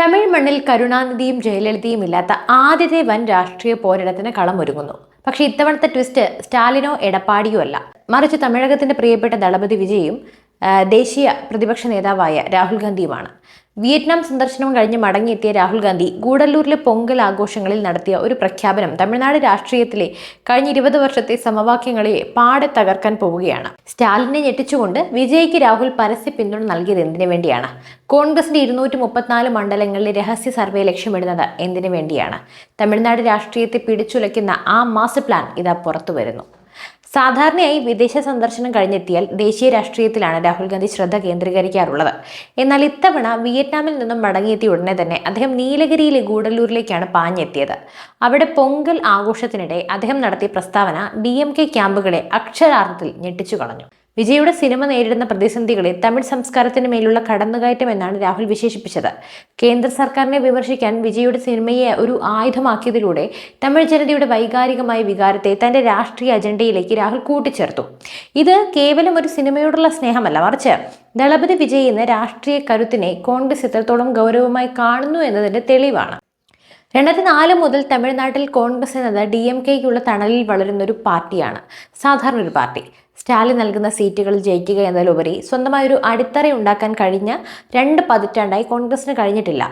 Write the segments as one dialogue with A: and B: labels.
A: തമിഴ് മണ്ണിൽ കരുണാനിധിയും ജയലളിതയും ഇല്ലാത്ത ആദ്യത്തെ വൻ രാഷ്ട്രീയ പോരാട്ടത്തിന് കളമൊരുങ്ങുന്നു. പക്ഷേ ഇത്തവണത്തെ ട്വിസ്റ്റ് സ്റ്റാലിനോ എടപ്പാടിയോ അല്ല, മറിച്ച് തമിഴകത്തിന്റെ പ്രിയപ്പെട്ട ദളപതി വിജയും ദേശീയ പ്രതിപക്ഷ നേതാവായ രാഹുൽ ഗാന്ധിയുമാണ്. വിയറ്റ്നാം സന്ദർശനം കഴിഞ്ഞ് മടങ്ങിയെത്തിയ രാഹുൽ ഗാന്ധി ഗൂഡല്ലൂരിലെ പൊങ്കൽ ആഘോഷങ്ങളിൽ നടത്തിയ ഒരു പ്രഖ്യാപനം തമിഴ്നാട് രാഷ്ട്രീയത്തിലെ കഴിഞ്ഞ 20 വർഷത്തെ സമവാക്യങ്ങളെ പാടെ തകർക്കാൻ പോവുകയാണ്. സ്റ്റാലിനെ ഞെട്ടിച്ചുകൊണ്ട് വിജയ്ക്ക് രാഹുൽ പരസ്യ പിന്തുണ നൽകിയത് എന്തിനു വേണ്ടിയാണ്? കോൺഗ്രസിന്റെ 234 മണ്ഡലങ്ങളിലെ രഹസ്യ സർവേ ലക്ഷ്യമിടുന്നത് എന്തിനു വേണ്ടിയാണ്? തമിഴ്നാട് രാഷ്ട്രീയത്തെ പിടിച്ചുലയ്ക്കുന്ന ആ മാസ്റ്റർ പ്ലാൻ ഇതാ പുറത്തു വരുന്നു. സാധാരണയായി വിദേശ സന്ദർശനം കഴിഞ്ഞെത്തിയാൽ ദേശീയ രാഷ്ട്രീയത്തിലാണ് രാഹുൽ ഗാന്ധി ശ്രദ്ധ കേന്ദ്രീകരിക്കാറുള്ളത്. എന്നാൽ ഇത്തവണ വിയറ്റ്നാമിൽ നിന്നും മടങ്ങിയെത്തിയ ഉടനെ തന്നെ അദ്ദേഹം നീലഗിരിയിലെ ഗൂഡല്ലൂരിലേക്കാണ് പാഞ്ഞെത്തിയത്. അവിടെ പൊങ്കൽ ആഘോഷത്തിനിടെ അദ്ദേഹം നടത്തിയ പ്രസ്താവന DMK ക്യാമ്പുകളെ അക്ഷരാർത്ഥത്തിൽ ഞെട്ടിച്ചു കളഞ്ഞു. വിജയുടെ സിനിമ നേരിടുന്ന പ്രതിസന്ധികളെ തമിഴ് സംസ്കാരത്തിന് മേലുള്ള കടന്നുകയറ്റം എന്നാണ് രാഹുൽ വിശേഷിപ്പിച്ചത്. കേന്ദ്ര സർക്കാരിനെ വിമർശിക്കാൻ വിജയുടെ സിനിമയെ ഒരു ആയുധമാക്കിയതിലൂടെ തമിഴ് ജനതയുടെ വൈകാരികമായ വികാരത്തെ തന്റെ രാഷ്ട്രീയ അജണ്ടയിലേക്ക് രാഹുൽ കൂട്ടിച്ചേർത്തു. ഇത് കേവലം ഒരു സിനിമയോടുള്ള സ്നേഹമല്ല, മറിച്ച് ദളപതി വിജയ് എന്ന രാഷ്ട്രീയ കരുത്തിനെ കോൺഗ്രസ് എത്രത്തോളം ഗൗരവമായി കാണുന്നു എന്നതിന്റെ തെളിവാണ്. 2004 മുതൽ തമിഴ്നാട്ടിൽ കോൺഗ്രസ് എന്നത് DMKയ്ക്കുള്ള തണലിൽ വളരുന്ന ഒരു പാർട്ടിയാണ്. സാധാരണ ഒരു പാർട്ടി. സ്റ്റാലിൻ നൽകുന്ന സീറ്റുകളിൽ ജയിക്കുക എന്നതിലുപരി സ്വന്തമായൊരു അടിത്തറയുണ്ടാക്കാൻ കഴിഞ്ഞ 2 പതിറ്റാണ്ടായി കോൺഗ്രസിന് കഴിഞ്ഞിട്ടില്ല.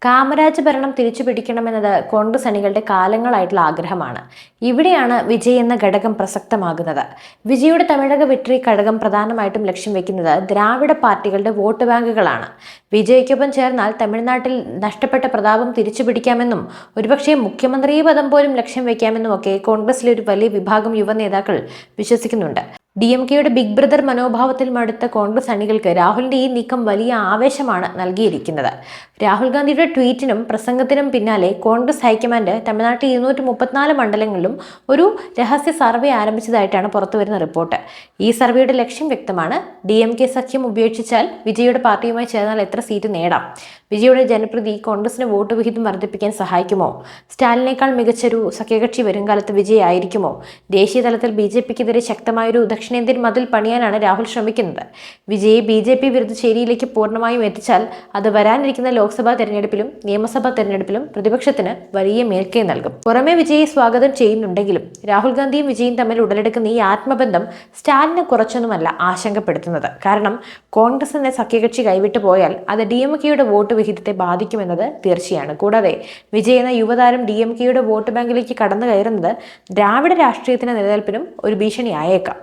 A: കാമരാജ് ഭരണം തിരിച്ചു പിടിക്കണമെന്നത് കോൺഗ്രസ് അണികളുടെ കാലങ്ങളായിട്ടുള്ള ആഗ്രഹമാണ്. ഇവിടെയാണ് വിജയ് എന്ന ഘടകം പ്രസക്തമാകുന്നത്. വിജയുടെ തമിഴക വിക്ടറി ഘടകം പ്രധാനമായിട്ടും ലക്ഷ്യം വെക്കുന്നത് ദ്രാവിഡ പാർട്ടികളുടെ വോട്ട് ബാങ്കുകളാണ്. വിജയ്ക്കൊപ്പം ചേർന്നാൽ തമിഴ്നാട്ടിൽ നഷ്ടപ്പെട്ട പ്രതാപം തിരിച്ചു പിടിക്കാമെന്നും ഒരുപക്ഷെ മുഖ്യമന്ത്രി പദം പോലും ലക്ഷ്യം വെക്കാമെന്നും ഒക്കെ കോൺഗ്രസിലെ ഒരു വലിയ വിഭാഗം യുവ നേതാക്കൾ വിശ്വസിക്കുന്നുണ്ട്. DMKയുടെ ബിഗ് ബ്രദർ മനോഭാവത്തിൽ മടുത്ത കോൺഗ്രസ് അണികൾക്ക് രാഹുലിന്റെ ഈ നീക്കം വലിയ ആവേശമാണ് നൽകിയിരിക്കുന്നത്. രാഹുൽ ഗാന്ധിയുടെ ട്വീറ്റിനും പ്രസംഗത്തിനും പിന്നാലെ കോൺഗ്രസ് ഹൈക്കമാൻഡ് തമിഴ്നാട്ടിൽ 234 മണ്ഡലങ്ങളിലും ഒരു രഹസ്യ സർവേ ആരംഭിച്ചതായിട്ടാണ് പുറത്തുവരുന്ന റിപ്പോർട്ട്. ഈ സർവേയുടെ ലക്ഷ്യം വ്യക്തമാണ്. DMK സഖ്യം ഉപേക്ഷിച്ചാൽ വിജയുടെ പാർട്ടിയുമായി ചേർന്നാൽ എത്ര സീറ്റ് നേടാം? വിജയുടെ ജനപ്രീതി കോൺഗ്രസിന് വോട്ട് വിഹിതം വർദ്ധിപ്പിക്കാൻ സഹായിക്കുമോ? സ്റ്റാലിനേക്കാൾ മികച്ചൊരു സഖ്യകക്ഷി വരുംകാലത്ത് വിജയ് ആയിരിക്കുമോ? ദേശീയ തലത്തിൽ BJPക്കെതിരെ ശക്തമായൊരു ദക്ഷിണേന്ത്യൻ മതിൽ പണിയാനാണ് രാഹുൽ ശ്രമിക്കുന്നത്. വിജയ് BJP വിരുദ്ധ ചേരിയിലേക്ക് പൂർണ്ണമായും എത്തിച്ചാൽ അത് വരാനിരിക്കുന്ന ലോക്സഭാ തെരഞ്ഞെടുപ്പിലും നിയമസഭാ തെരഞ്ഞെടുപ്പിലും പ്രതിപക്ഷത്തിന് വലിയ മേൽക്കൈ നൽകും. പുറമെ വിജയെ സ്വാഗതം ചെയ്യുന്നുണ്ടെങ്കിലും രാഹുൽ ഗാന്ധിയും വിജയും തമ്മിൽ ഉടലെടുക്കുന്ന ഈ ആത്മബന്ധം സ്റ്റാലിനെ കുറച്ചൊന്നുമല്ല ആശങ്കപ്പെടുത്തുന്നത്. കാരണം കോൺഗ്രസ് എന്ന സഖ്യകക്ഷി കൈവിട്ടു പോയാൽ അത് DMKയുടെ വോട്ട് വിഹിതത്തെ ബാധിക്കുമെന്നത് തീർച്ചയാണ്. കൂടാതെ വിജയ് എന്ന യുവതാരം DMKയുടെ വോട്ട് ബാങ്കിലേക്ക് കടന്നു കയറുന്നത് ദ്രാവിഡ രാഷ്ട്രീയത്തിന് നിലനിൽപ്പിനും ഒരു ഭീഷണിയായേക്കാം.